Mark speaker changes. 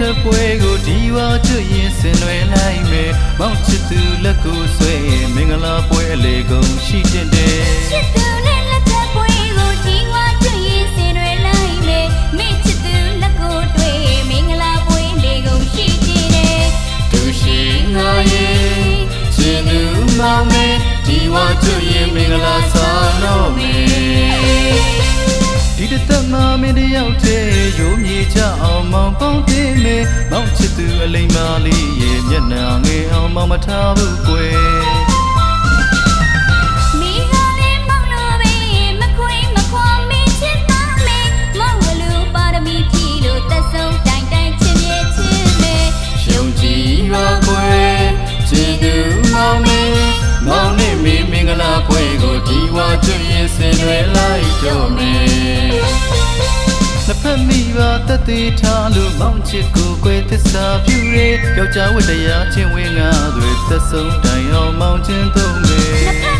Speaker 1: တဲ့ပွဲကိုဒီဝါကျွရင်ဆင်နွယ်လိုက်မယ်မောင်ချစ်သူလက်ကိုဆွဲမင်္ဂလာပွဲအလေကုန်ရှိတင်တယ်
Speaker 2: ချစ်သူနဲ့လက်ထပ်ပွဲကိုဒီဝါကျွရင်ဆင်နွယ်လိုက်မယ်မင်းချစ်သူလက်ကိုတွေ့မင်္ဂလာပွဲလေကုန်ရှိတင်တယ်
Speaker 1: သူရှိငါရဲ့ချစ်သူမောင်မဲဒီဝါကျွရင်မင်္ဂလာဆောင်တော့မယ်ဒီတသက်မှာမင်းတယောက်တည်းရိုးမြေချအောင်မောင်ပေါင်းတင်မယ်မောင်ချစ်သူအလိမ္မာလေးရဲ့မျက်နှာငယ်အောင်မောင်မထားဘူးကွယ်
Speaker 2: မိကလေးမောင်လိုပဲမခွေမခွာမင်းချစ်သားမေမောင်လူပါရမီဖြည့်လို့သက်ဆုံးတိုင်တိုင်ချစ်မြဲချစ်မယ်
Speaker 1: ယုံကြည်ပါကွယ်ချစ်သူမောင်မဲမောင်နဲ့မင်းမင်္ဂလာပွဲကိုဒီဝါကျွရင်ဆင်နွယ်လိုက်တော့မယ်နှစ်ဖက်မိပါတသေးထားလို့မောင်ချစ်ကိုကွယ်သစ္စာပြုရဲယောက်ျားဝတ်တရားချင်းဝင်းငါတွေသက်ဆုံးတိုင်အောင်မောင်ချင်းသုံးမယ်